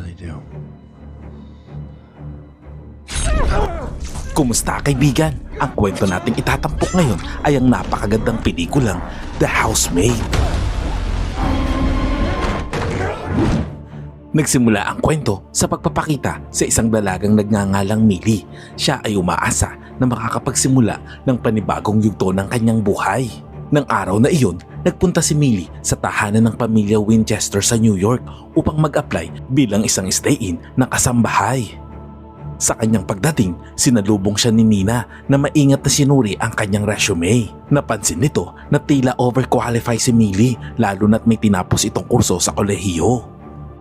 really do. Kumusta kaibigan? Ang kwento nating itatampok ngayon ay ang napakagandang pelikulang The Housemaid. Nagsimula ang kwento sa pagpapakita sa isang dalagang nagngangalang Millie. Siya ay umaasa na makakapagsimula ng panibagong yugto ng kanyang buhay. Nang araw na iyon, nagpunta si Millie sa tahanan ng pamilya Winchester sa New York upang mag-apply bilang isang stay-in na kasambahay. Sa kanyang pagdating, sinalubong siya ni Nina na maingat na sinuri ang kanyang resume. Napansin nito na tila overqualify si Millie lalo na't may tinapos itong kurso sa kolehiyo.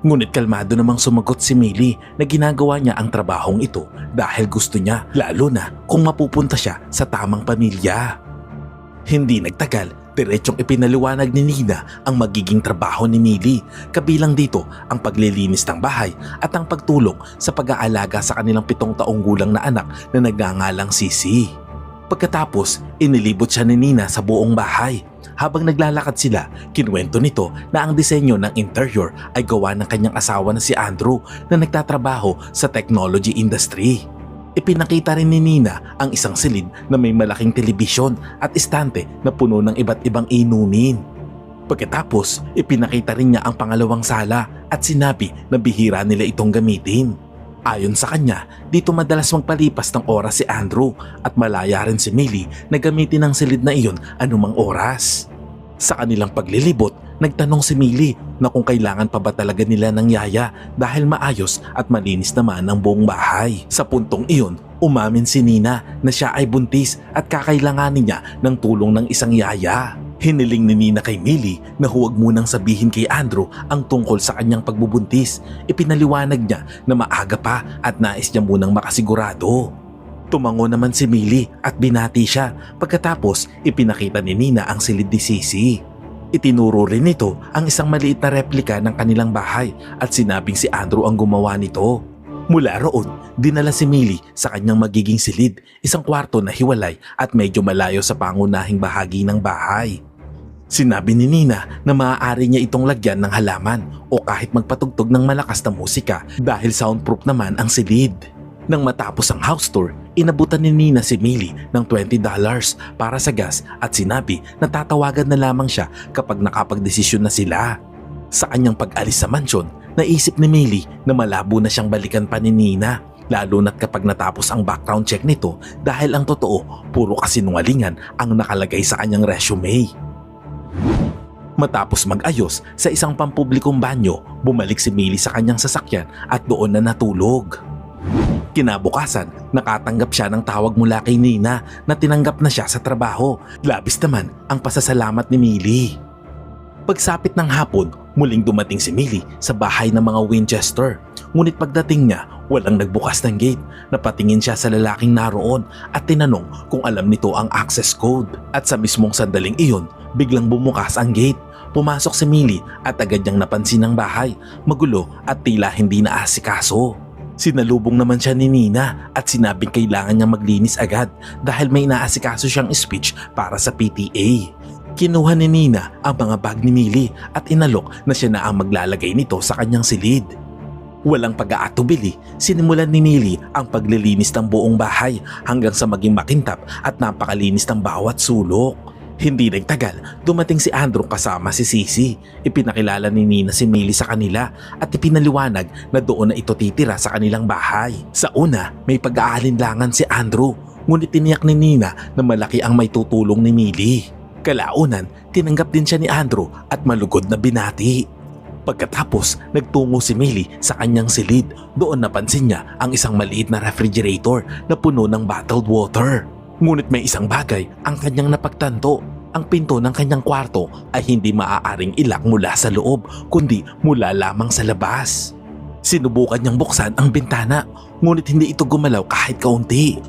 Ngunit kalmado namang sumagot si Millie na ginagawa niya ang trabahong ito dahil gusto niya, lalo na kung mapupunta siya sa tamang pamilya. Hindi nagtagal, diretsong ipinaliwanag ni Nina ang magiging trabaho ni Millie. Kabilang dito ang paglilinis ng bahay at ang pagtulong sa pag-aalaga sa kanilang 7 taong gulang na anak na nagngangalang Sisi. Pagkatapos, inilibot siya ni Nina sa buong bahay. Habang naglalakad sila, kinuwento nito na ang disenyo ng interior ay gawa ng kanyang asawa na si Andrew na nagtatrabaho sa technology industry. Ipinakita rin ni Nina ang isang silid na may malaking telebisyon at istante na puno ng iba't ibang inumin. Pagkatapos, ipinakita rin niya ang pangalawang sala at sinabi na bihira nila itong gamitin. Ayon sa kanya, dito madalas magpalipas ng oras si Andrew at malaya rin si Millie na gamitin ang silid na iyon anumang oras. Sa kanilang paglilibot, nagtanong si Millie na kung kailangan pa ba talaga nila ng yaya dahil maayos at malinis naman ang buong bahay. Sa puntong iyon, umamin si Nina na siya ay buntis at kakailanganin niya ng tulong ng isang yaya. Hiniling ni Nina kay Millie na huwag munang sabihin kay Andrew ang tungkol sa kanyang pagbubuntis. Ipinaliwanag niya na maaga pa at nais niya munang makasigurado. Tumango naman si Millie at binati siya. Pagkatapos, ipinakita ni Nina ang silid ni Sisi. Itinuro rin nito ang isang maliit na replika ng kanilang bahay at sinabing si Andrew ang gumawa nito. Mula roon, dinala si Millie sa kanyang magiging silid, isang kwarto na hiwalay at medyo malayo sa pangunahing bahagi ng bahay. Sinabi ni Nina na maaari niya itong lagyan ng halaman o kahit magpatugtog ng malakas na musika dahil soundproof naman ang silid. Nang matapos ang house tour, inabutan ni Nina si Millie ng $20 para sa gas at sinabi na tatawagan na lamang siya kapag nakapagdesisyon na sila. Sa kanyang pag-alis sa mansyon, naisip ni Millie na malabo na siyang balikan pa ni Nina, lalo na't kapag natapos ang background check nito dahil ang totoo, puro kasinungalingan ang nakalagay sa kanyang resume. Matapos mag-ayos sa isang pampublikong banyo, bumalik si Millie sa kanyang sasakyan at doon na natulog. Kinabukasan, nakatanggap siya ng tawag mula kay Nina na tinanggap na siya sa trabaho. Labis naman ang pasasalamat ni Millie. Pagsapit ng hapon, muling dumating si Millie sa bahay ng mga Winchester. Ngunit pagdating niya, walang nagbukas ng gate. Napatingin siya sa lalaking naroon at tinanong kung alam nito ang access code. At sa mismong sandaling iyon, biglang bumukas ang gate. Pumasok si Millie at agad niyang napansin ang bahay. Magulo at tila hindi naasikaso. Sinalubong naman siya ni Nina at sinabing kailangan niya maglinis agad dahil may naasikaso siyang speech para sa PTA. Kinuha ni Nina ang mga bag ni Millie at inalok na siya na ang maglalagay nito sa kanyang silid. Walang pag-aatubili, sinimulan ni Millie ang paglilinis ng buong bahay hanggang sa maging makintab at napakalinis ng bawat sulok. Hindi nagtagal, dumating si Andrew kasama si Sisi. Ipinakilala ni Nina si Millie sa kanila at ipinaliwanag na doon na ito titira sa kanilang bahay. Sa una, may pag-aalinlangan si Andrew, ngunit tiniyak ni Nina na malaki ang may tutulong ni Millie. Kalaunan, tinanggap din siya ni Andrew at malugod na binati. Pagkatapos, nagtungo si Millie sa kanyang silid. Doon napansin niya ang isang maliit na refrigerator na puno ng bottled water. Ngunit may isang bagay ang kanyang napagtanto. Ang pinto ng kanyang kwarto ay hindi maaaring ilak mula sa loob kundi mula lamang sa labas. Sinubukan niyang buksan ang bintana ngunit hindi ito gumalaw kahit kaunti.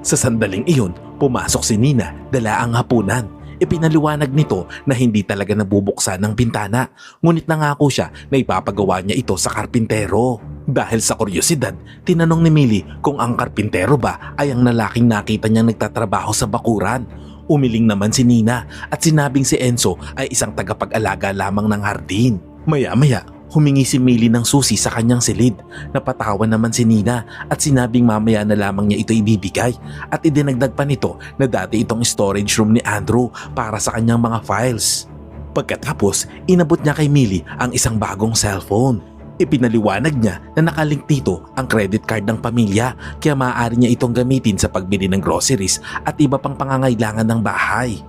Sa sandaling iyon, pumasok si Nina dala ang hapunan. Ipinaliwanag nito na hindi talaga nabubuksan ng bintana ngunit nangako siya na ipapagawa niya ito sa karpintero. Dahil sa kuryosidad, tinanong ni Millie kung ang karpintero ba ay ang lalaking nakita niyang nagtatrabaho sa bakuran. Umiling naman si Nina at sinabing si Enzo ay isang tagapag-alaga lamang ng hardin. Maya-maya, Humingi si Millie ng susi sa kanyang silid. Napatawan naman si Nina at sinabing mamaya na lamang niya ito ibibigay at idinagdag pa nito na dati itong storage room ni Andrew para sa kanyang mga files. Pagkatapos, inabot niya kay Millie ang isang bagong cellphone. Ipinaliwanag niya na nakalink dito ang credit card ng pamilya kaya maaari niya itong gamitin sa pagbili ng groceries at iba pang pangangailangan ng bahay.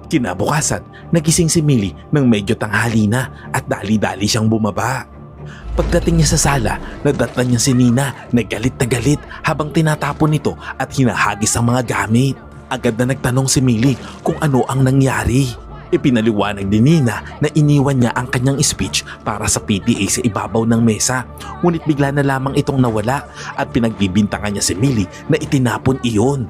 Kinabukasan, nagising si Millie nang medyo tanghali na at dali-dali siyang bumaba. Pagdating niya sa sala, nadatnan niya si Nina na galit habang tinatapon nito at hinahagis ang mga gamit. Agad na nagtanong si Millie kung ano ang nangyari. Ipinaliwanag ni Nina na iniwan niya ang kanyang speech para sa PTA sa ibabaw ng mesa, ngunit bigla na lamang itong nawala at pinagbibintangan niya si Millie na itinapon iyon.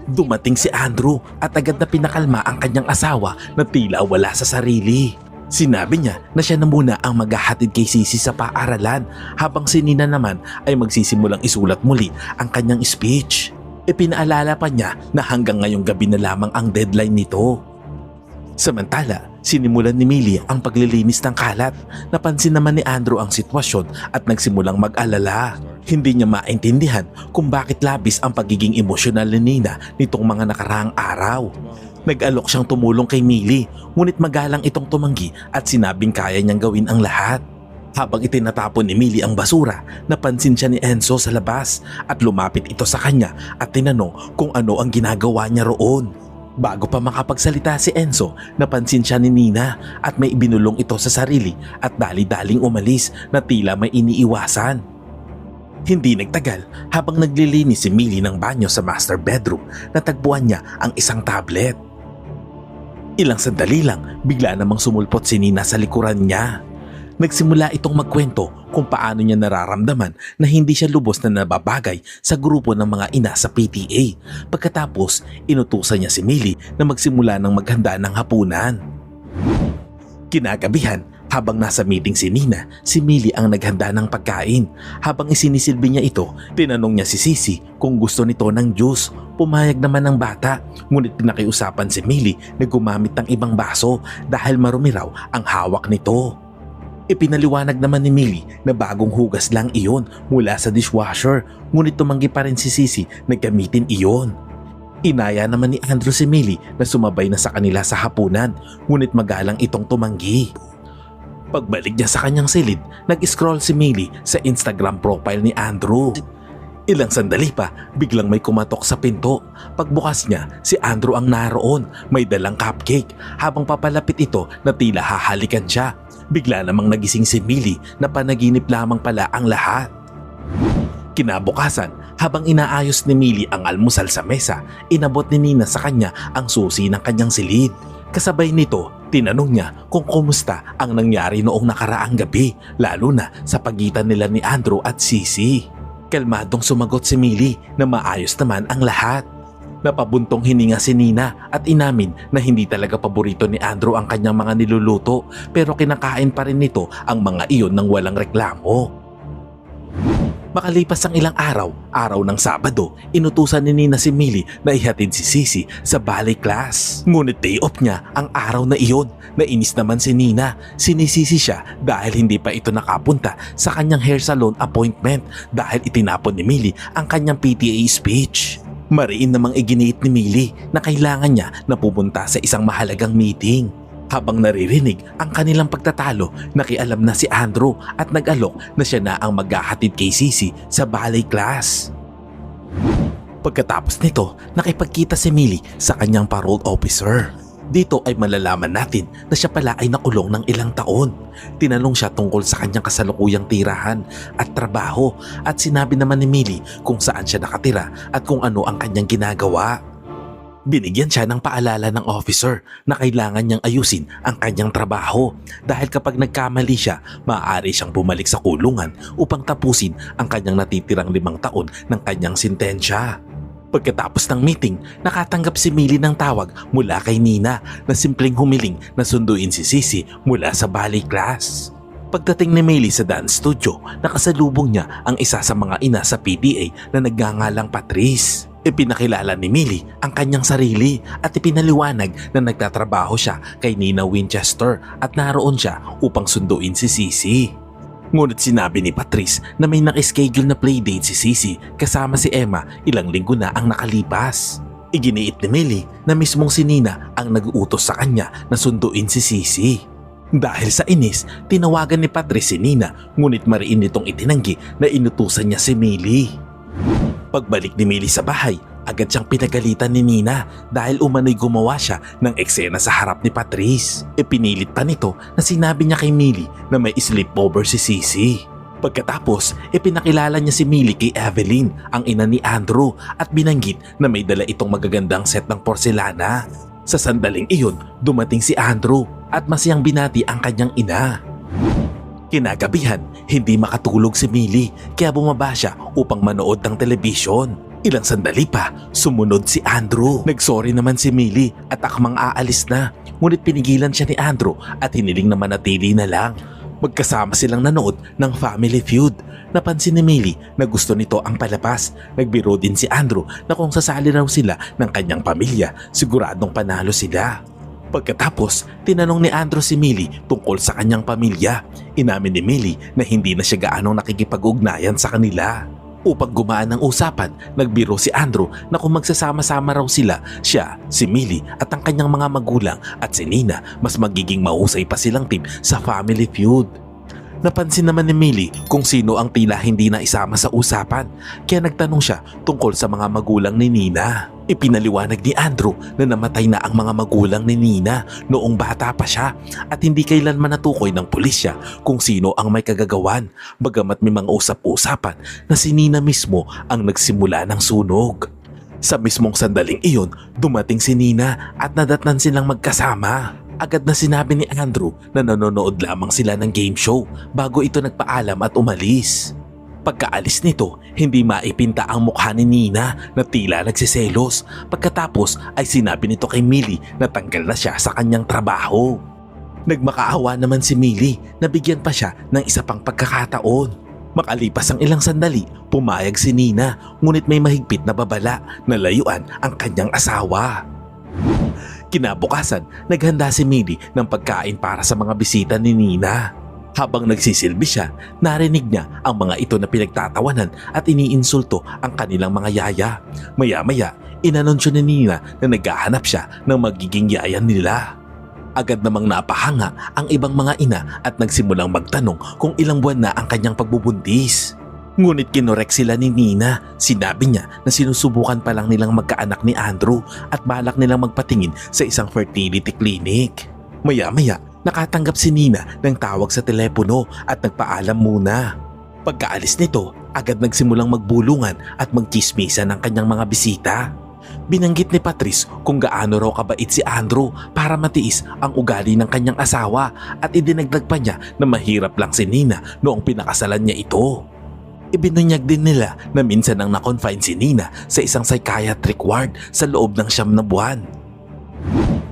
Dumating si Andrew at agad na pinakalma ang kanyang asawa na tila wala sa sarili. Sinabi niya na siya na muna ang maghahatid kay Sisi sa paaralan habang si Nina naman ay magsisimulang isulat muli ang kanyang speech. Ipinaalala pa niya na hanggang ngayong gabi na lamang ang deadline nito. Samantala, sinimulan ni Millie ang paglilinis ng kalat. Napansin naman ni Andrew ang sitwasyon at nagsimulang mag-alala. Hindi niya maintindihan kung bakit labis ang pagiging emosyonal ni Nina nitong mga nakaraang araw. Nag-alok siyang tumulong kay Millie, ngunit magalang itong tumanggi at sinabing kaya niyang gawin ang lahat. Habang itinatapon ni Millie ang basura, napansin siya ni Enzo sa labas at lumapit ito sa kanya at tinanong kung ano ang ginagawa niya roon. Bago pa makapagsalita si Enzo, napansin siya ni Nina at may ibinulong ito sa sarili at dali-daling umalis na tila may iniiwasan. Hindi nagtagal, habang naglilinis si Millie ng banyo sa master bedroom, natagpuan niya ang isang tablet. Ilang sandali lang, bigla namang sumulpot si Nina sa likuran niya. Nagsimula itong magkwento kung paano niya nararamdaman na hindi siya lubos na nababagay sa grupo ng mga ina sa PTA. Pagkatapos, inutusan niya si Millie na magsimula ng maghanda ng hapunan. Kinagabihan, habang nasa meeting si Nina, si Millie ang naghanda ng pagkain. Habang isinisilbi niya ito, tinanong niya si Sisi kung gusto nito ng juice. Pumayag naman ng bata, ngunit pinakiusapan si Millie na gumamit ng ibang baso dahil marumi raw ang hawak nito. Ipinaliwanag naman ni Millie na bagong hugas lang iyon mula sa dishwasher, ngunit tumanggi pa rin si Sisi na gamitin iyon. Inaya naman ni Andrew si Millie na sumabay na sa kanila sa hapunan, ngunit magalang itong tumanggi. Pagbalik niya sa kanyang silid, nag-scroll si Millie sa Instagram profile ni Andrew. Ilang sandali pa, biglang may kumatok sa pinto. Pagbukas niya, si Andrew ang naroon, may dalang cupcake. Habang papalapit ito na tila hahalikan siya, bigla namang nagising si Millie na panaginip lamang pala ang lahat. Kinabukasan, habang inaayos ni Millie ang almusal sa mesa, inabot ni Nina sa kanya ang susi ng kanyang silid. Kasabay nito, tinanong niya kung kumusta ang nangyari noong nakaraang gabi, lalo na sa pagitan nila ni Andrew at Sisi. Kalmadong sumagot si Millie na maayos naman ang lahat. Napabuntong hininga si Nina at inamin na hindi talaga paborito ni Andrew ang kanyang mga niluluto, pero kinakain pa rin nito ang mga iyon ng walang reklamo. Makalipas ang ilang araw ng Sabado, inutusan ni Nina si Millie na ihatid si Sisi sa ballet class. Ngunit day off niya ang araw na iyon. Nainis naman si Nina. Sinisisi siya dahil hindi pa ito nakapunta sa kanyang hair salon appointment dahil itinapon ni Millie ang kanyang PTA speech. Mariin namang iginiit ni Millie na kailangan niya na pupunta sa isang mahalagang meeting. Habang naririnig ang kanilang pagtatalo, nakialam na si Andrew at nag-alok na siya na ang maghahatid kay Sisi sa ballet class. Pagkatapos nito, nakipagkita si Millie sa kanyang parole officer. Dito ay malalaman natin na siya pala ay nakulong ng ilang taon. Tinanong siya tungkol sa kanyang kasalukuyang tirahan at trabaho at sinabi naman ni Millie kung saan siya nakatira at kung ano ang kanyang ginagawa. Binigyan siya ng paalala ng officer na kailangan niyang ayusin ang kanyang trabaho dahil kapag nagkamali siya, maaari siyang bumalik sa kulungan upang tapusin ang kanyang natitirang 5 taon ng kanyang sintensya. Pagkatapos ng meeting, nakatanggap si Millie ng tawag mula kay Nina na simpleng humiling na sunduin si Sisi mula sa ballet class. Pagdating ni Millie sa dance studio, nakasalubong niya ang isa sa mga ina sa PTA na nagngangalang Patrice. Ipinakilala ni Millie ang kanyang sarili at ipinaliwanag na nagtatrabaho siya kay Nina Winchester at naroon siya upang sunduin si Sisi. Ngunit sinabi ni Patrice na may nakaschedule na playdate si Sisi kasama si Emma ilang linggo na ang nakalipas. Iginiit ni Millie na mismong si Nina ang nag-uutos sa kanya na sunduin si Sisi. Dahil sa inis, tinawagan ni Patrice si Nina ngunit mariin nitong itinanggi na inutusan niya si Millie. Pagbalik ni Millie sa bahay, agad siyang pinagalitan ni Nina dahil umano'y gumawa siya ng eksena sa harap ni Patrice. Ipinilit pa nito na sinabi niya kay Millie na may sleepover si Sisi. Pagkatapos, ipinakilala niya si Millie kay Evelyn, ang ina ni Andrew, at binanggit na may dala itong magagandang set ng porselana. Sa sandaling iyon, dumating si Andrew at masayang binati ang kanyang ina. Kinagabihan, hindi makatulog si Millie kaya bumaba siya upang manood ng telebisyon. Ilang sandali pa, sumunod si Andrew. Nagsorry naman si Millie at akmang aalis na. Ngunit pinigilan siya ni Andrew at hiniling na manatili na lang. Magkasama silang nanood ng Family Feud. Napansin ni Millie na gusto nito ang palabas. Nagbiro din si Andrew na kung sasali raw sila ng kanyang pamilya, siguradong panalo sila. Pagkatapos, tinanong ni Andrew si Millie tungkol sa kanyang pamilya. Inamin ni Millie na hindi na siya gaanong nakikipag-ugnayan sa kanila. Upang gumaan ang usapan, nagbiro si Andrew na kung magsasama-sama raw sila, siya, si Millie at ang kanyang mga magulang at si Nina, mas magiging mahusay pa silang team sa Family Feud. Napansin naman ni Millie kung sino ang tila hindi na isama sa usapan, kaya nagtanong siya tungkol sa mga magulang ni Nina. Ipinaliwanag ni Andrew na namatay na ang mga magulang ni Nina noong bata pa siya at hindi kailanman natukoy ng pulisya kung sino ang may kagagawan, bagamat may mga usap-usapan na si Nina mismo ang nagsimula ng sunog. Sa mismong sandaling iyon, dumating si Nina at nadatnan silang magkasama. Agad na sinabi ni Andrew na nanonood lamang sila ng game show bago ito nagpaalam at umalis. Pagkaalis nito, hindi maipinta ang mukha ni Nina na tila nagsiselos. Pagkatapos ay sinabi nito kay Millie na tanggal na siya sa kanyang trabaho. Nagmakaawa naman si Millie na bigyan pa siya ng isa pang pagkakataon. Makalipas ang ilang sandali, pumayag si Nina ngunit may mahigpit na babala na layuan ang kanyang asawa. Kinabukasan, naghanda si Millie ng pagkain para sa mga bisita ni Nina. Habang nagsisilbi siya, narinig niya ang mga ito na pinagtatawanan at iniinsulto ang kanilang mga yaya. Maya-maya, inanunsyo ni Nina na naghahanap siya ng magiging yaya nila. Agad namang napahanga ang ibang mga ina at nagsimulang magtanong kung ilang buwan na ang kanyang pagbubuntis. Ngunit kinorek sila ni Nina. Sinabi niya na sinusubukan pa lang nilang magkaanak ni Andrew at balak nilang magpatingin sa isang fertility clinic. Maya-maya, nakatanggap si Nina ng tawag sa telepono at nagpaalam muna. Pagkaalis nito, agad nagsimulang magbulungan at magchismisan ng kanyang mga bisita. Binanggit ni Patrice kung gaano raw kabait si Andrew para matiis ang ugali ng kanyang asawa at idinagdag pa niya na mahirap lang si Nina noong pinakasalan niya ito. Ibinunyag din nila na minsan nang na-confine si Nina sa isang psychiatric ward sa loob ng 9 na buwan.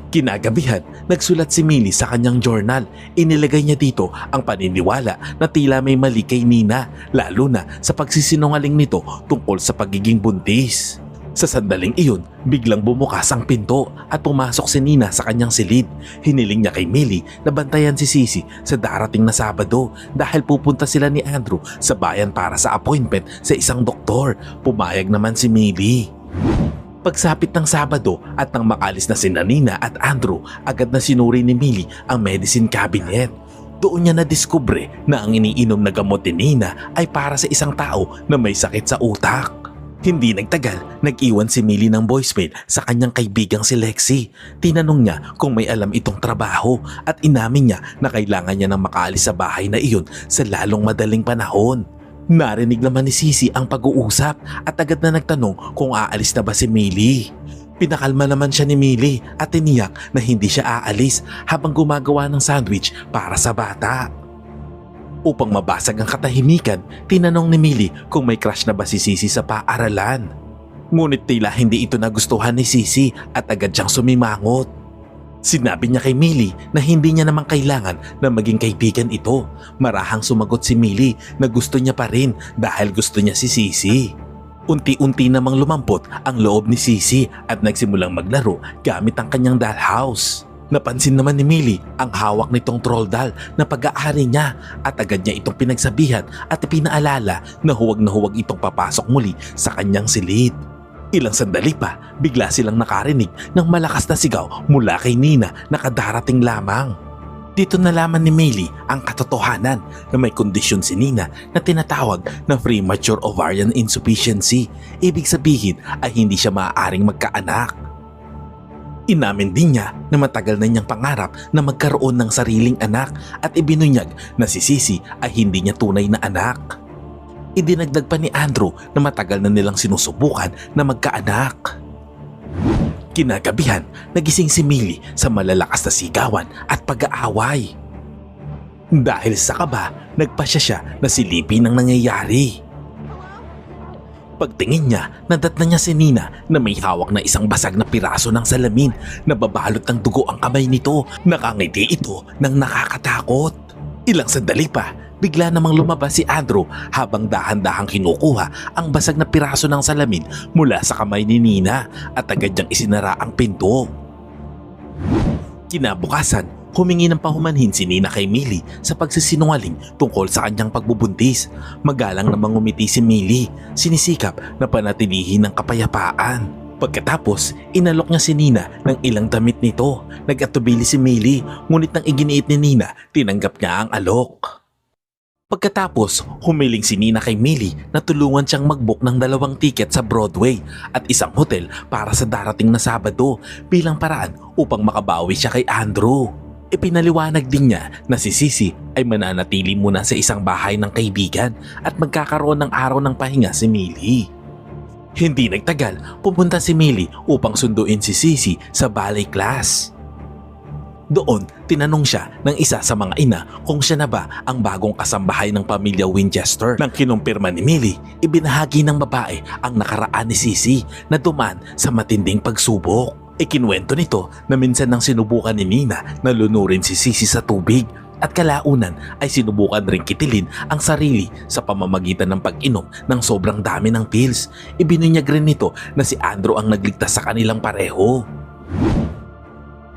Kinagabihan, nagsulat si Millie sa kanyang journal. Inilagay niya dito ang paniniwala na tila may mali kay Nina, lalo na sa pagsisinungaling nito tungkol sa pagiging buntis. Sa sandaling iyon, biglang bumukas ang pinto at pumasok si Nina sa kanyang silid. Hiniling niya kay Millie na bantayan si Sisi sa darating na Sabado dahil pupunta sila ni Andrew sa bayan para sa appointment sa isang doktor. Pumayag naman si Millie. Pagsapit ng Sabado at nang makalis na sina Nina at Andrew, agad na sinuri ni Millie ang medicine cabinet. Doon niya nadiskubre na ang iniinom na gamot ni Nina ay para sa isang tao na may sakit sa utak. Hindi nagtagal, nag-iwan si Millie ng voicemail sa kanyang kaibigang si Lexi. Tinanong niya kung may alam itong trabaho at inamin niya na kailangan niya nang makaalis sa bahay na iyon sa lalong madaling panahon. Narinig naman ni Sisi ang pag-uusap at agad na nagtanong kung aalis na ba si Millie. Pinakalma naman siya ni Millie at tiniyak na hindi siya aalis habang gumagawa ng sandwich para sa bata. Upang mabasag ang katahimikan, tinanong ni Millie kung may crush na ba si Sisi sa paaralan. Ngunit tila hindi ito nagustuhan ni Sisi at agad siyang sumimangot. Sinabi niya kay Millie na hindi niya naman kailangan na maging kaibigan ito. Marahang sumagot si Millie na gusto niya pa rin dahil gusto niya si Sisi. Unti-unti namang lumampot ang loob ni Sisi at nagsimulang maglaro gamit ang kanyang dollhouse. Napansin naman ni Millie ang hawak nitong troll doll na pag-aari niya at agad niya itong pinagsabihan at pinaalala na huwag itong papasok muli sa kanyang silid. Ilang sandali pa, bigla silang nakarinig ng malakas na sigaw mula kay Nina na kadarating lamang. Dito nalaman ni Millie ang katotohanan na may kondisyon si Nina na tinatawag na premature ovarian insufficiency. Ibig sabihin ay hindi siya maaaring magkaanak. Inamin din niya na matagal na niyang pangarap na magkaroon ng sariling anak at ibinunyag na si Sisi ay hindi niya tunay na anak. Idinagdag pa ni Andrew na matagal na nilang sinusubukan na magkaanak. Kinagabihan, nagising si Millie sa malalakas na sigawan at pag-aaway. Dahil sa kaba, nagpasya siya na silipin ang nangyayari. Pagtingin niya, nadatnan niya si Nina na may hawak na isang basag na piraso ng salamin na babalot ng dugo ang kamay nito. Nakangiti ito ng nakakatakot. Ilang sandali pa, bigla namang lumabas si Andrew habang dahan-dahang kinukuha ang basag na piraso ng salamin mula sa kamay ni Nina at agad niyang isinara ang pinto. Kinabukasan, humingi ng pahumanhin si Nina kay Millie sa pagsisinungaling tungkol sa kanyang pagbubuntis. Magalang namang ngumiti si Millie, sinisikap na panatilihin ng kapayapaan. Pagkatapos, inalok niya si Nina ng ilang damit nito. Nag-atubili si Millie, ngunit nang iginiit ni Nina, tinanggap niya ang alok. Pagkatapos, humiling si Nina kay Millie na tulungan siyang mag-book ng 2 tiket sa Broadway at isang hotel para sa darating na Sabado bilang paraan upang makabawi siya kay Andrew. Ipinaliwanag din niya na si Sisi ay mananatili muna sa isang bahay ng kaibigan at magkakaroon ng araw ng pahinga si Millie. Hindi nagtagal, pupunta si Millie upang sunduin si Sisi sa ballet class. Doon, tinanong siya ng isa sa mga ina kung siya na ba ang bagong kasambahay ng pamilya Winchester. Nang kinumpirma ni Millie, ibinahagi ng babae ang nakaraan ni Sisi na dumaan sa matinding pagsubok. Ikinuwento nito na minsan nang sinubukan ni Nina na lunurin si Sisi sa tubig at kalaunan ay sinubukan ring kitilin ang sarili sa pamamagitan ng pag-inom ng sobrang dami ng pills. Ibinunyag rin nito na si Andrew ang nagligtas sa kanilang pareho.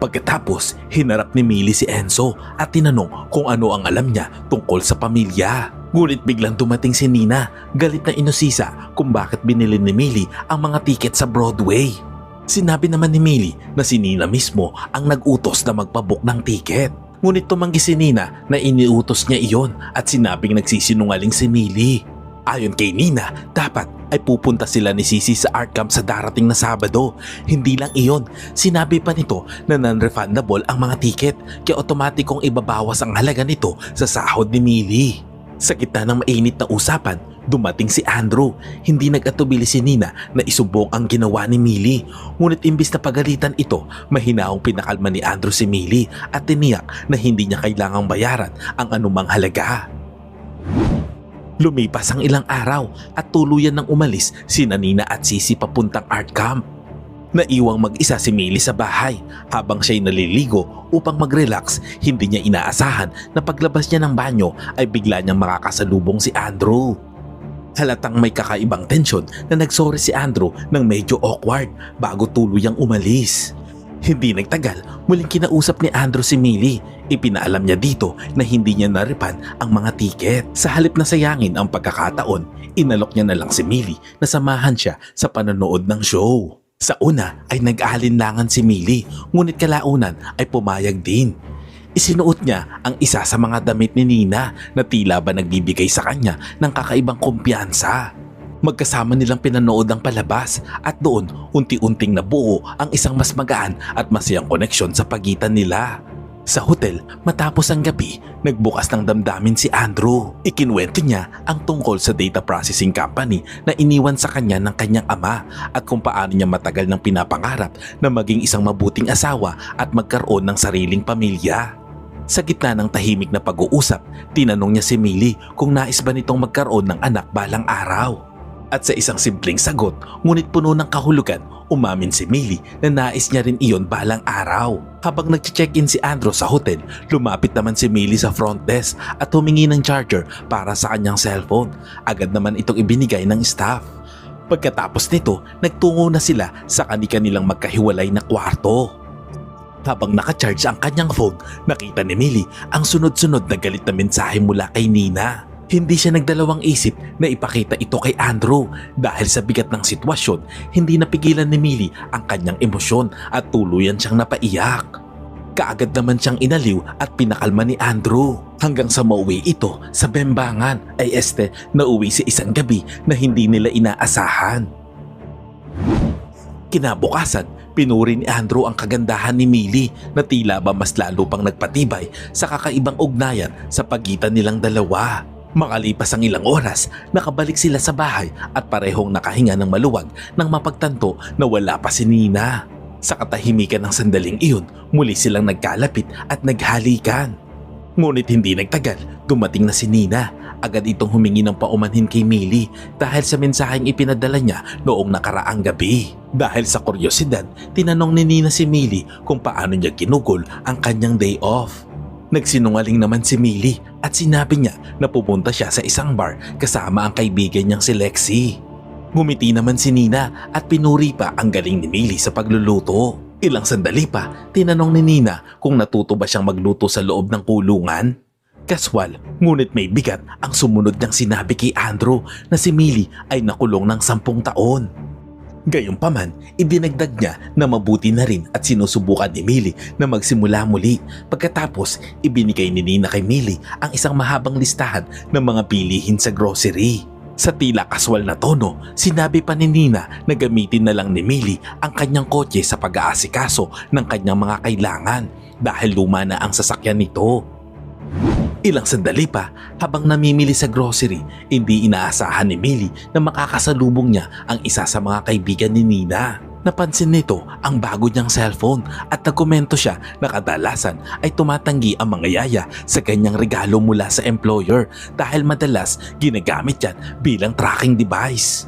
Pagkatapos, hinarap ni Millie si Enzo at tinanong kung ano ang alam niya tungkol sa pamilya. Ngunit biglang dumating si Nina, galit na inusisa kung bakit binili ni Millie ang mga tiket sa Broadway. Sinabi naman ni Millie na si Nina mismo ang nag-utos na magpabook ng tiket. Ngunit tumanggi si Nina na iniutos niya iyon at sinabing nagsisinungaling si Millie. Ayon kay Nina, dapat ay pupunta sila ni Sisi sa art camp sa darating na Sabado. Hindi lang iyon, sinabi pa nito na non-refundable ang mga tiket kaya otomatikong ibabawas ang halaga nito sa sahod ni Millie. Sa gitna ng mainit na usapan, dumating si Andrew. Hindi nag-atubili si Nina na isubong ang ginawa ni Millie. Ngunit imbis na pagalitan ito, mahinahong pinakalma ni Andrew si Millie at tiniyak na hindi niya kailangang bayaran ang anumang halaga. Lumipas ang ilang araw at tuluyan nang umalis sina Nina at Sisi papuntang art camp. Naiwang mag-isa si Millie sa bahay habang siya'y naliligo upang mag-relax. Hindi niya inaasahan na paglabas niya ng banyo ay bigla niyang makakasalubong si Andrew. Halatang may kakaibang tensyon na nagsorry si Andrew ng medyo awkward bago tuluyang umalis. Hindi nagtagal, muling kinausap ni Andrew si Millie. Ipinaalam niya dito na hindi niya naripan ang mga tiket. Sa halip na sayangin ang pagkakataon, inalok niya na lang si Millie na samahan siya sa panonood ng show. Sa una ay nag-aalinlangan si Millie, ngunit kalaunan ay pumayag din. Isinuot niya ang isa sa mga damit ni Nina na tila ba nagbibigay sa kanya ng kakaibang kumpiyansa. Magkasama nilang pinanood ang palabas at doon unti-unting nabuo ang isang mas magaan at masayang koneksyon sa pagitan nila. Sa hotel, matapos ang gabi, nagbukas ng damdamin si Andrew. Ikinuwento niya ang tungkol sa data processing company na iniwan sa kanya ng kanyang ama at kung paano niya matagal nang pinapangarap na maging isang mabuting asawa at magkaroon ng sariling pamilya. Sa gitna ng tahimik na pag-uusap, tinanong niya si Millie kung nais ba nitong magkaroon ng anak balang araw. At sa isang simpleng sagot, ngunit puno ng kahulugan, umamin si Millie na nais niya rin iyon balang araw. Habang nag-check-in si Andrew sa hotel, lumapit naman si Millie sa front desk at humingi ng charger para sa kanyang cellphone. Agad naman itong ibinigay ng staff. Pagkatapos nito, nagtungo na sila sa kani-kanilang magkahiwalay na kwarto. Habang nakacharge ang kanyang phone, nakita ni Millie ang sunod-sunod na galit na mensahe mula kay Nina. Hindi siya nagdalawang isip na ipakita ito kay Andrew dahil sa bigat ng sitwasyon, hindi napigilan ni Millie ang kanyang emosyon at tuluyan siyang napaiyak. Kaagad naman siyang inaliw at pinakalma ni Andrew hanggang sa mauwi ito sa bembangan ay nauwi sa isang gabi na hindi nila inaasahan. Kinabukasan, pinuri ni Andrew ang kagandahan ni Millie na tila ba mas lalo pang nagpatibay sa kakaibang ugnayan sa pagitan nilang dalawa. Makalipas ang ilang oras, nakabalik sila sa bahay at parehong nakahinga ng maluwag nang mapagtanto na wala pa si Nina. Sa katahimikan ng sandaling iyon, muli silang nagkalapit at naghalikan. Ngunit hindi nagtagal, dumating na si Nina. Agad itong humingi ng paumanhin kay Millie dahil sa mensaheng ipinadala niya noong nakaraang gabi. Dahil sa kuryosidad, tinanong ni Nina si Millie kung paano niya ginugol ang kanyang day off. Nagsinungaling naman si Millie at sinabi niya na pupunta siya sa isang bar kasama ang kaibigan niyang si Lexi. Ngumiti naman si Nina at pinuri pa ang galing ni Millie sa pagluluto. Ilang sandali pa, tinanong ni Nina kung natuto ba siyang magluto sa loob ng kulungan. Kaswal, ngunit may bigat ang sumunod niyang sinabi kay Andrew na si Millie ay nakulong ng 10 taon. Gayunpaman, idinagdag niya na mabuti na rin at sinusubukan ni Millie na magsimula muli. Pagkatapos, ibinigay ni Nina kay Millie ang isang mahabang listahan ng mga bilihin sa grocery. Sa tila kaswal na tono, sinabi pa ni Nina na gamitin na lang ni Millie ang kanyang kotse sa pag-aasikaso ng kanyang mga kailangan dahil luma na ang sasakyan nito. Ilang sandali pa, habang namimili sa grocery, hindi inaasahan ni Millie na makakasalubong niya ang isa sa mga kaibigan ni Nina. Napansin nito ang bago niyang cellphone at nagkomento siya na kadalasan ay tumatanggi ang mga yaya sa kanyang regalo mula sa employer dahil madalas ginagamit yan bilang tracking device.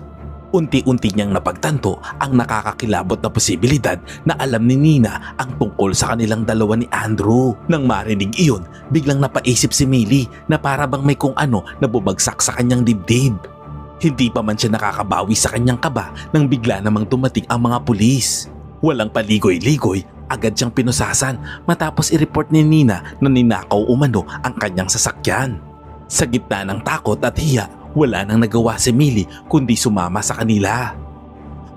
Unti-unti niyang napagtanto ang nakakakilabot na posibilidad na alam ni Nina ang tungkol sa kanilang dalawa ni Andrew. Nang marinig iyon, biglang napaisip si Millie na para bang may kung ano na bumagsak sa kanyang dibdib. Hindi pa man siya nakakabawi sa kanyang kaba nang bigla namang dumating ang mga pulis. Walang paligoy-ligoy, agad siyang pinusasan matapos i-report ni Nina na ninakaw umano ang kanyang sasakyan. Sa gitna ng takot at hiya, wala nang nagawa si Millie kundi sumama sa kanila.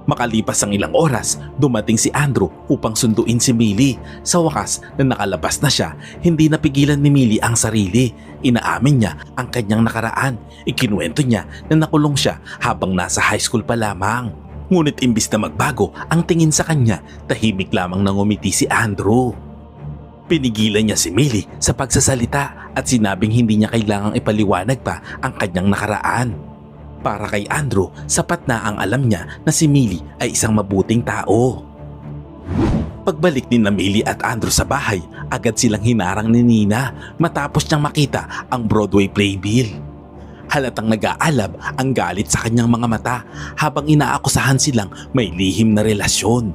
Makalipas ang ilang oras, dumating si Andrew upang sunduin si Millie. Sa wakas na nakalabas na siya, hindi napigilan ni Millie ang sarili. Inaamin niya ang kanyang nakaraan. Ikinuwento niya na nakulong siya habang nasa high school pa lamang. Ngunit imbis na magbago ang tingin sa kanya, tahimik lamang nang umiti si Andrew. Pinigilan niya si Millie sa pagsasalita at sinabing hindi niya kailangang ipaliwanag pa ang kanyang nakaraan. Para kay Andrew, sapat na ang alam niya na si Millie ay isang mabuting tao. Pagbalik ni Millie at Andrew sa bahay, agad silang hinarang ni Nina matapos niyang makita ang Broadway playbill. Halatang nag-aalab ang galit sa kanyang mga mata habang inaakusahan silang may lihim na relasyon.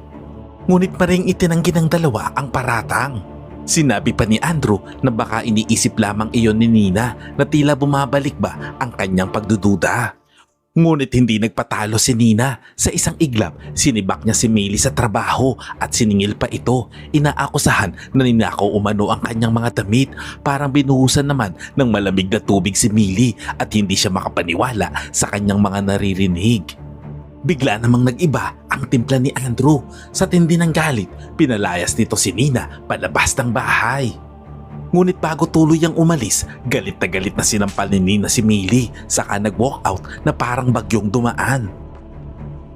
Ngunit pa rin itinanggi ng dalawa ang paratang. Sinabi pa ni Andrew na baka iniisip lamang iyon ni Nina na tila bumabalik ba ang kanyang pagdududa. Ngunit hindi nagpatalo si Nina. Sa isang iglap, sinibak niya si Millie sa trabaho at siningil pa ito. Inaakusahan na ninakaw umano ang kanyang mga damit. Parang binuhusan naman ng malamig na tubig si Millie at hindi siya makapaniwala sa kanyang mga naririnig. Bigla namang nag-iba ang timpla ni Andrew. Sa tindi ng galit, pinalayas nito si Nina palabas ng bahay. Ngunit bago tuluyang umalis, galit na sinampal ni Nina si Millie saka nag-walk out na parang bagyong dumaan.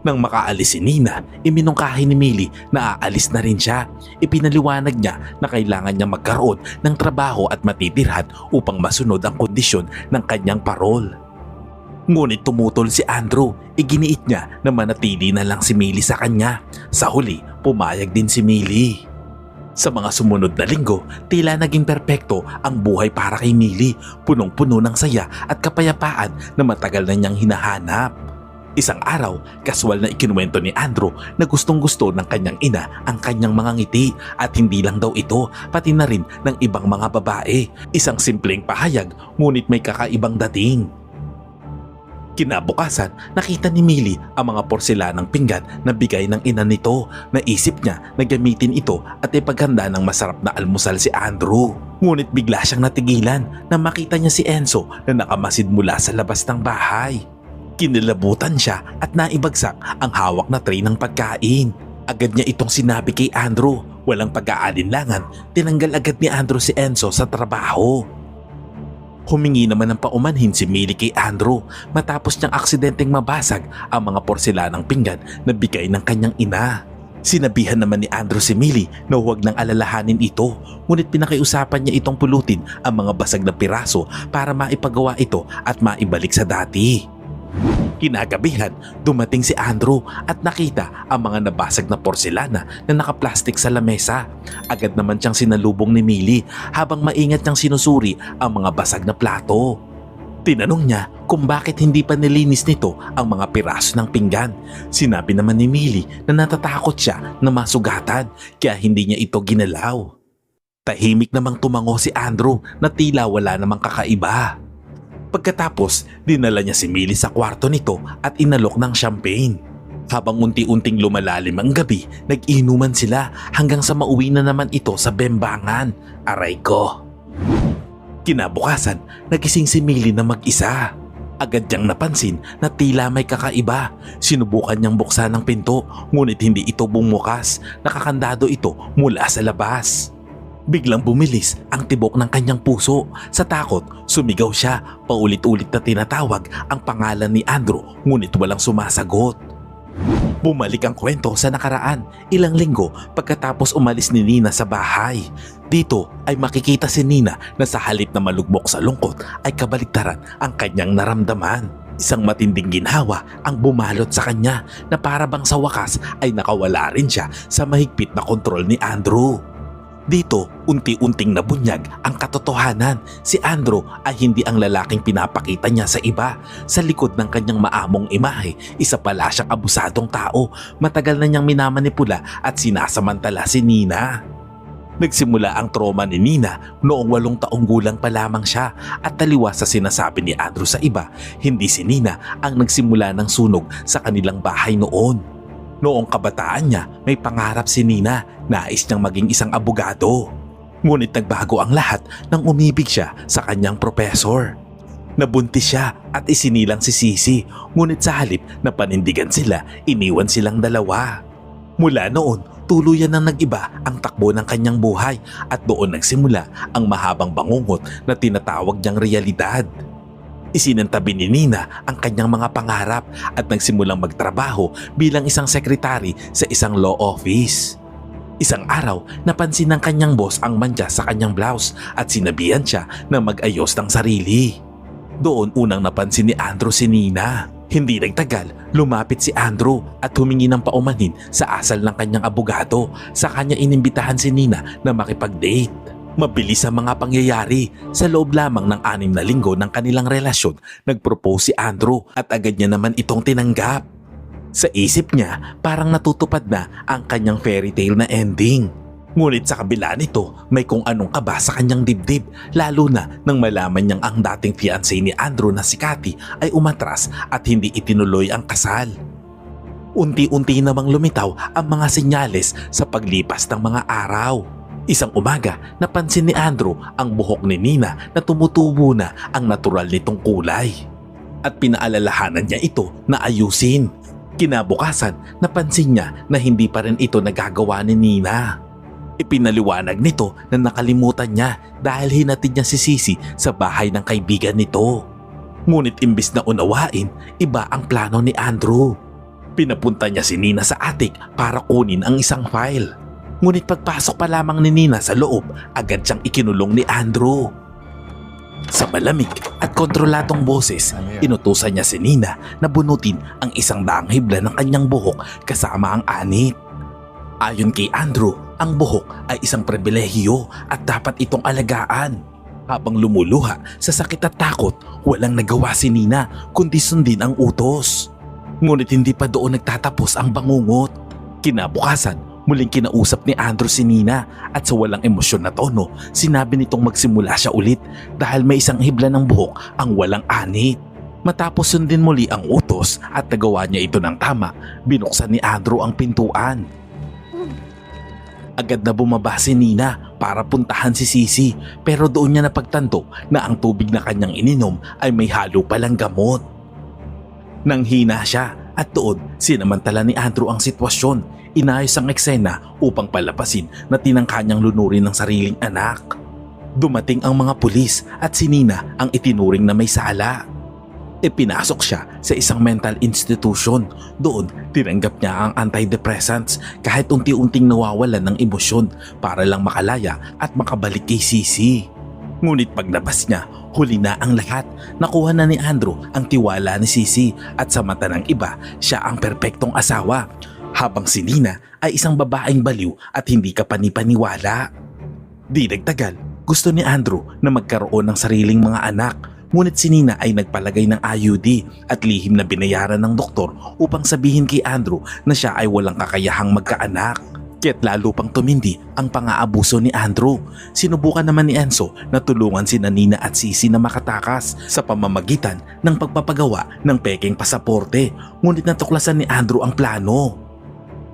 Nang makaalis si Nina, iminungkahi ni Millie na aalis na rin siya. Ipinaliwanag niya na kailangan niya magkaroon ng trabaho at matitirhan upang masunod ang kondisyon ng kanyang parol. Ngunit tumutol si Andrew, iginiit niya na manatili na lang si Millie sa kanya. Sa huli, pumayag din si Millie. Sa mga sumunod na linggo, tila naging perpekto ang buhay para kay Millie, punong-puno ng saya at kapayapaan na matagal na niyang hinahanap. Isang araw, kaswal na ikinuwento ni Andrew na gustong-gusto ng kanyang ina ang kanyang mga ngiti at hindi lang daw ito, pati na rin ng ibang mga babae. Isang simpleng pahayag, ngunit may kakaibang dating. Kinabukasan, nakita ni Millie ang mga porselanang pinggan na bigay ng ina nito. Naisip niya na gamitin ito at ipaghanda ng masarap na almusal si Andrew. Ngunit bigla siyang natigilan na makita niya si Enzo na nakamasid mula sa labas ng bahay. Kinilabutan siya at naibagsak ang hawak na tray ng pagkain. Agad niya itong sinabi kay Andrew. Walang pag-aalinlangan, tinanggal agad ni Andrew si Enzo sa trabaho. Humingi naman ng paumanhin si Millie kay Andrew matapos niyang aksidenteng mabasag ang mga porselanang pinggan na bigay ng kanyang ina. Sinabihan naman ni Andrew si Millie na huwag nang alalahanin ito, ngunit pinakiusapan niya itong pulutin ang mga basag na piraso para maipagawa ito at maibalik sa dati. Kinagabihan, dumating si Andrew at nakita ang mga nabasag na porselana na nakaplastik sa lamesa. Agad naman siyang sinalubong ni Millie habang maingat niyang sinusuri ang mga basag na plato. Tinanong niya kung bakit hindi pa nilinis nito ang mga piraso ng pinggan. Sinabi naman ni Millie na natatakot siya na masugatan kaya hindi niya ito ginalaw. Tahimik namang tumango si Andrew na tila wala namang kakaiba. Pagkatapos, dinala niya si Millie sa kwarto nito at inalok ng champagne. Habang unti-unting lumalalim ang gabi, nag-inuman sila hanggang sa mauwi na naman ito sa bembangan. Aray ko! Kinabukasan, nagising si Millie na mag-isa. Agad niyang napansin na tila may kakaiba. Sinubukan niyang buksan ang pinto, ngunit hindi ito bumukas. Nakakandado ito mula sa labas. Biglang bumilis ang tibok ng kanyang puso. Sa takot, sumigaw siya. Paulit-ulit na tinatawag ang pangalan ni Andrew, ngunit walang sumasagot. Bumalik ang kwento sa nakaraan, ilang linggo pagkatapos umalis ni Nina sa bahay. Dito ay makikita si Nina na sa halip na malugbok sa lungkot ay kabaligtaran ang kanyang naramdaman. Isang matinding ginhawa ang bumalot sa kanya na para bang sa wakas ay nakawala rin siya sa mahigpit na kontrol ni Andrew. Dito, unti-unting nabunyag ang katotohanan. Si Andrew ay hindi ang lalaking pinapakita niya sa iba. Sa likod ng kanyang maamong imahe, isa pala siyang abusadong tao. Matagal na niyang minamanipula at sinasamantala si Nina. Nagsimula ang trauma ni Nina noong 8 taong gulang pa lamang siya at taliwas sa sinasabi ni Andrew sa iba, hindi si Nina ang nagsimula ng sunog sa kanilang bahay noon. Noong kabataan niya, may pangarap si Nina, nais niyang maging isang abogado. Ngunit nagbago ang lahat nang umibig siya sa kanyang propesor. Nabuntis siya at isinilang si Sisi, ngunit sa halip na panindigan sila, iniwan silang dalawa. Mula noon, tuluyan nang nag-iba ang takbo ng kanyang buhay at doon nagsimula ang mahabang bangungot na tinatawag niyang realidad. Isinantabi ni Nina ang kanyang mga pangarap at nagsimulang magtrabaho bilang isang sekretary sa isang law office. Isang araw, napansin ng kanyang boss ang mantsa sa kanyang blouse at sinabihan siya na mag-ayos ng sarili. Doon unang napansin ni Andrew si Nina. Hindi nagtagal, lumapit si Andrew at humingi ng paumanhin sa asal ng kanyang abogado. Sa kanya inimbitahan si Nina na makipag-date. Mabilis ang mga pangyayari. Sa loob lamang ng 6 na linggo ng kanilang relasyon, nag-propose si Andrew at agad niya naman itong tinanggap. Sa isip niya, parang natutupad na ang kanyang fairy tale na ending. Ngunit sa kabila nito, may kung anong kaba sa kanyang dibdib, lalo na nang malaman niyang ang dating fiancé ni Andrew na si Cathy ay umatras at hindi itinuloy ang kasal. Unti-unti namang lumitaw ang mga senyales sa paglipas ng mga araw. Isang umaga, napansin ni Andrew ang buhok ni Nina na tumutubo na ang natural nitong kulay. At pinaalalahanan niya ito na ayusin. Kinabukasan, napansin niya na hindi pa rin ito nagagawa ni Nina. Ipinaliwanag nito na nakalimutan niya dahil hinatid niya si Sisi sa bahay ng kaibigan nito. Ngunit imbis na unawain, iba ang plano ni Andrew. Pinapunta niya si Nina sa attic para kunin ang isang file. Ngunit pagpasok pa lamang ni Nina sa loob, agad siyang ikinulong ni Andrew. Sa malamig at kontroladong boses, inutusan niya si Nina na bunutin ang isang daang hibla ng kanyang buhok kasama ang anit. Ayon kay Andrew, ang buhok ay isang pribilehiyo at dapat itong alagaan. Habang lumuluha sa sakit at takot, walang nagawa si Nina kundi sundin ang utos. Ngunit hindi pa doon nagtatapos ang bangungot. Kinabukasan, muling kinausap ni Andrew si Nina at sa walang emosyon na tono, sinabi nitong magsimula siya ulit dahil may isang hibla ng buhok ang walang anit. Matapos sundin muli ang utos at nagawa niya ito ng tama, binuksan ni Andrew ang pintuan. Agad na bumaba si Nina para puntahan si Sisi, pero doon niya napagtanto na ang tubig na kanyang ininom ay may halo palang gamot. Nanghina siya at doon sinamantala ni Andrew ang sitwasyon. Inayos ang eksena upang palapasin na tinangka niyang lunurin ng sariling anak. Dumating ang mga pulis at si Nina ang itinuring na may sala. Ipinasok siya sa isang mental institution. Doon tinanggap niya ang antidepressants kahit unti-unting nawawalan ng emosyon para lang makalaya at makabalik kay Sisi. Ngunit paglabas niya, huli na ang lahat. Nakuha na ni Andrew ang tiwala ni Sisi at sa mata ng iba, siya ang perpektong asawa. Habang si Nina ay isang babaeng baliw at hindi ka panipaniwala. Di nagtagal, gusto ni Andrew na magkaroon ng sariling mga anak. Ngunit si Nina ay nagpalagay ng IUD at lihim na binayaran ng doktor upang sabihin kay Andrew na siya ay walang kakayahang magkaanak. Kaya't lalo pang tumindi ang pang-aabuso ni Andrew. Sinubukan naman ni Enzo na tulungan sina Nina at Sisi na makatakas sa pamamagitan ng pagpapagawa ng pekeng pasaporte. Ngunit natuklasan ni Andrew ang plano.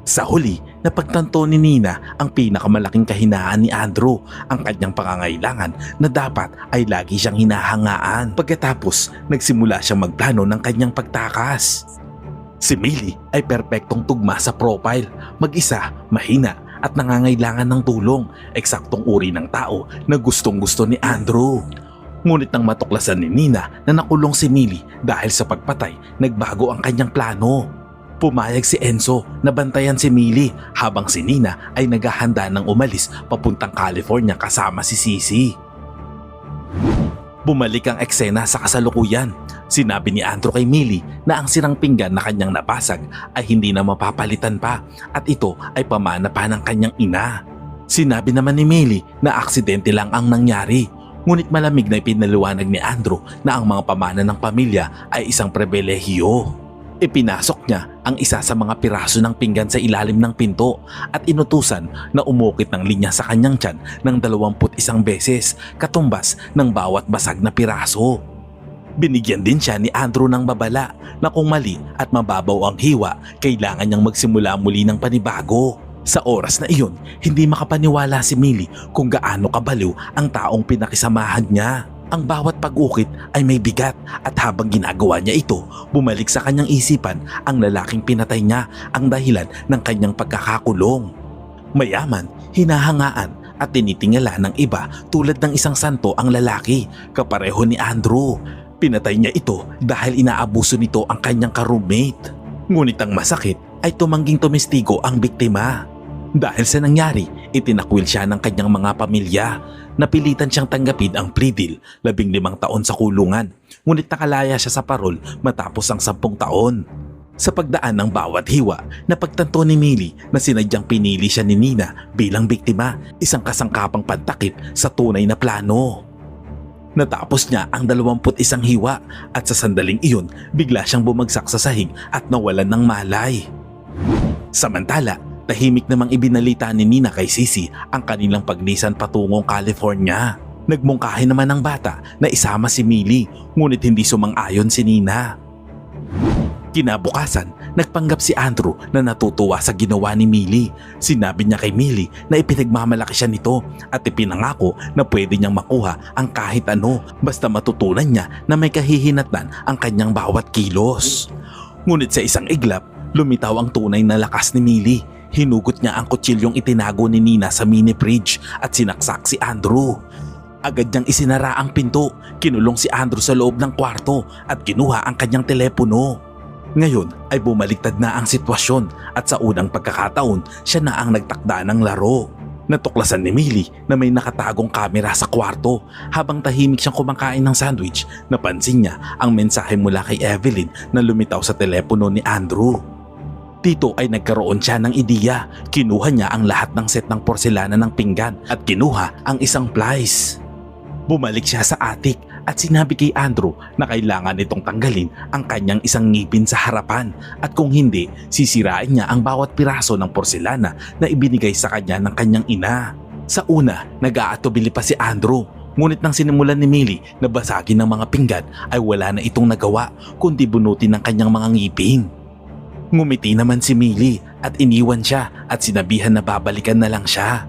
Sa huli, napagtanto ni Nina ang pinakamalaking kahinaan ni Andrew, ang kanyang pangangailangan na dapat ay lagi siyang hinahangaan. Pagkatapos, nagsimula siyang magplano ng kanyang pagtakas. Si Millie ay perpektong tugma sa profile, mag-isa, mahina at nangangailangan ng tulong, eksaktong uri ng tao na gustong-gusto ni Andrew. Ngunit nang matuklasan ni Nina na nakulong si Millie dahil sa pagpatay, nagbago ang kanyang plano. Pumayag si Enzo na bantayan si Millie habang si Nina ay naghahanda ng umalis papuntang California kasama si Sisi. Bumalik ang eksena sa kasalukuyan. Sinabi ni Andrew kay Millie na ang sirang pinggan na kanyang nabasag ay hindi na mapapalitan pa at ito ay pamana pa ng kanyang ina. Sinabi naman ni Millie na aksidente lang ang nangyari. Ngunit malamig na ipinaliwanag ni Andrew na ang mga pamana ng pamilya ay isang pribilehiyo. Ipinasok niya ang isa sa mga piraso ng pinggan sa ilalim ng pinto at inutusan na umukit ng linya sa kanyang tiyan ng 21 beses, katumbas ng bawat basag na piraso. Binigyan din siya ni Andrew ng babala na kung mali at mababaw ang hiwa, kailangan niyang magsimula muli ng panibago. Sa oras na iyon, hindi makapaniwala si Millie kung gaano kabaliw ang taong pinakisamahan niya. Ang bawat pag-ukit ay may bigat at habang ginagawa niya ito, bumalik sa kanyang isipan ang lalaking pinatay niya ang dahilan ng kanyang pagkakakulong. Mayaman, hinahangaan at tinitingala ng iba tulad ng isang santo ang lalaki, kapareho ni Andrew. Pinatay niya ito dahil inaabuso nito ang kanyang ka-roommate. Ngunit ang masakit ay tumangging tumistigo ang biktima. Dahil sa nangyari, itinakwil siya ng kanyang mga pamilya. Napilitan siyang tanggapin ang plea deal, 15 taon sa kulungan. Ngunit nakalaya siya sa parol matapos ang 10 taon. Sa pagdaan ng bawat hiwa, napagtanto ni Millie na sinadyang pinili siya ni Nina bilang biktima, isang kasangkapang pantakip sa tunay na plano. Natapos niya ang 21 hiwa at sa sandaling iyon, bigla siyang bumagsak sa sahig at nawalan ng malay. Samantala, tahimik namang ibinalita ni Nina kay Sisi ang kanilang paglisan patungong California. Nagmungkahi naman ng bata na isama si Millie, ngunit hindi sumang-ayon si Nina. Kinabukasan, nagpanggap si Andrew na natutuwa sa ginawa ni Millie. Sinabi niya kay Millie na ipinagmamalaki siya nito at ipinangako na pwede niyang makuha ang kahit ano basta matutunan niya na may kahihinatnan ang kanyang bawat kilos. Ngunit sa isang iglap, lumitaw ang tunay na lakas ni Millie. Hinugot niya ang kutsilyong itinago ni Nina sa mini fridge at sinaksak si Andrew. Agad niyang isinara ang pinto, kinulong si Andrew sa loob ng kwarto at kinuha ang kanyang telepono. Ngayon ay bumaliktad na ang sitwasyon at sa unang pagkakataon siya na ang nagtakda ng laro. Natuklasan ni Millie na may nakatagong kamera sa kwarto. Habang tahimik siyang kumakain ng sandwich, napansin niya ang mensahe mula kay Evelyn na lumitaw sa telepono ni Andrew. Dito ay nagkaroon siya ng ideya. Kinuha niya ang lahat ng set ng porselana ng pinggan at kinuha ang isang plies. Bumalik siya sa attic at sinabi kay Andrew na kailangan nitong tanggalin ang kanyang isang ngipin sa harapan at kung hindi, sisirain niya ang bawat piraso ng porselana na ibinigay sa kanya ng kanyang ina. Sa una, nag-aatubili pa si Andrew, Ngunit nang sinimulan ni Millie na basagin ng mga pinggan ay wala na itong nagawa kundi bunutin ng kanyang mga ngipin. Ngumiti naman si Millie at iniwan siya at sinabihan na babalikan na lang siya.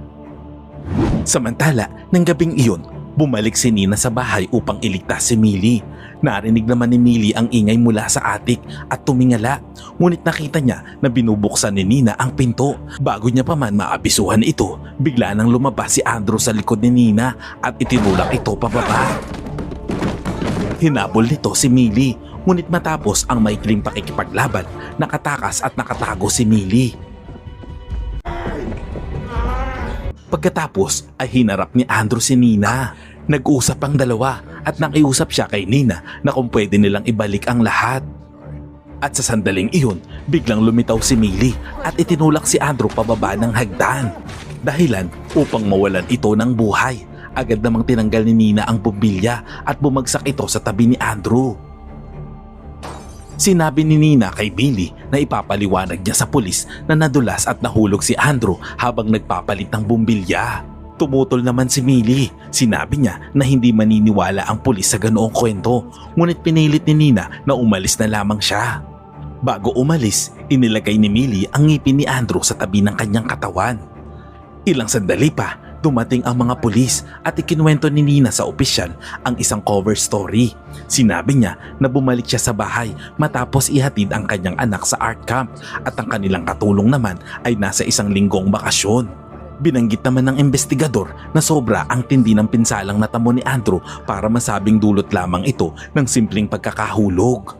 Samantala, ng gabing iyon, bumalik si Nina sa bahay upang iligtas si Millie. Narinig naman ni Millie ang ingay mula sa atik at tumingala, ngunit nakita niya na binubuksan ni Nina ang pinto. Bago niya pa man maabisuhan ito, bigla nang lumabas si Andrew sa likod ni Nina at itinulak ito pababa. Hinabol nito si Millie, ngunit matapos ang maikling pakikipaglaban, nakatakas at nakatago si Millie. Pagkatapos ay hinarap ni Andrew si Nina. Nag-usap ang dalawa at nakiusap siya kay Nina na kung pwede nilang ibalik ang lahat. At sa sandaling iyon, biglang lumitaw si Millie at itinulak si Andrew pababa ng hagdan. Dahilan upang mawalan ito ng buhay. Agad namang tinanggal ni Nina ang bumbilya at bumagsak ito sa tabi ni Andrew. Sinabi ni Nina kay Billy na ipapaliwanag niya sa pulis na nadulas at nahulog si Andrew habang nagpapalit ng bumbilya. Tumutol naman si Millie. Sinabi niya na hindi maniniwala ang pulis sa ganoong kwento, ngunit pinilit ni Nina na umalis na lamang siya. Bago umalis, inilagay ni Millie ang ngipin ni Andrew sa tabi ng kanyang katawan. Ilang sandali pa, dumating ang mga pulis at ikinuwento ni Nina sa opisyal ang isang cover story. Sinabi niya na bumalik siya sa bahay matapos ihatid ang kanyang anak sa art camp at ang kanilang katulong naman ay nasa isang linggong bakasyon. Binanggit naman ng investigador na sobra ang tindi ng pinsalang natamo ni Andrew para masabing dulot lamang ito ng simpleng pagkakahulog.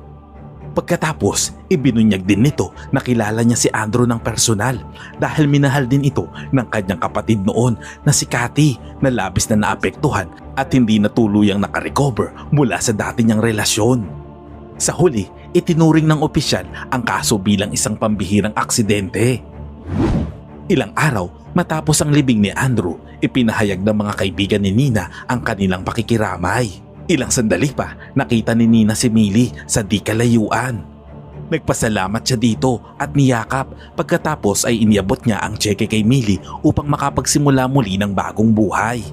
Pagkatapos, ibinunyag din nito na kilala niya si Andrew ng personal dahil minahal din ito ng kanyang kapatid noon na si Cathy na labis na naapektuhan at hindi na tuluyang nakarecover mula sa dati niyang relasyon. Sa huli, itinuring ng opisyal ang kaso bilang isang pambihirang aksidente. Ilang araw matapos ang libing ni Andrew, ipinahayag ng mga kaibigan ni Nina ang kanilang pakikiramay. Ilang sandali pa, nakita ni Nina si Millie sa di kalayuan. Nagpasalamat siya dito at niyakap pagkatapos ay iniabot niya ang cheque kay Millie upang makapagsimula muli ng bagong buhay.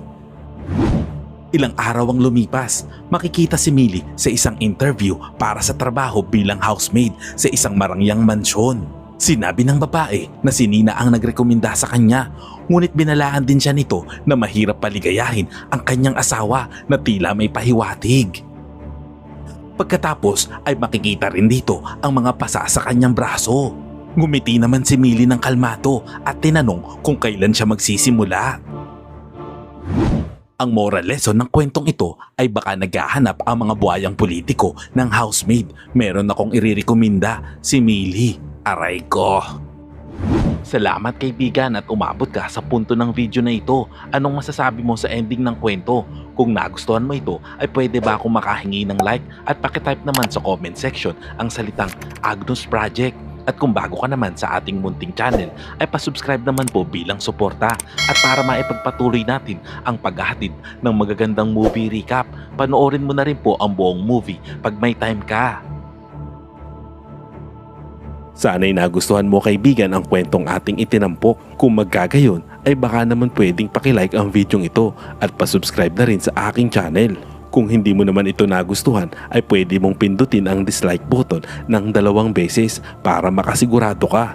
Ilang araw ang lumipas, makikita si Millie sa isang interview para sa trabaho bilang housemaid sa isang marangyang mansyon. Sinabi ng babae na si Nina ang nagrekomenda sa kanya, ngunit binalaan din siya nito na mahirap paligayahin ang kanyang asawa na tila may pahiwatig. Pagkatapos ay makikita rin dito ang mga pasa sa kanyang braso. Ngumiti naman si Millie ng kalmado at tinanong kung kailan siya magsisimula. Ang moral lesson ng kwentong ito ay baka naghahanap ang mga buhayang politiko ng housemaid. Meron akong irerekomenda, si Millie. Aray ko. Salamat kaibigan at umabot ka sa punto ng video na ito. Anong masasabi mo sa ending ng kwento? Kung nagustuhan mo ito ay pwede ba akong makahingi ng like at pakitype naman sa comment section ang salitang Agnus Project. At kung bago ka naman sa ating munting channel ay pasubscribe naman po bilang suporta at para maipagpatuloy natin ang paghahatid ng magagandang movie recap. Panoorin mo na rin po ang buong movie pag may time ka. Sana'y nagustuhan mo kaibigan ang kwentong ating itinampok. Kung magkagayon ay baka naman pwedeng pakilike ang videong ito at pasubscribe na rin sa aking channel. Kung hindi mo naman ito nagustuhan ay pwede mong pindutin ang dislike button ng 2 beses para makasigurado ka.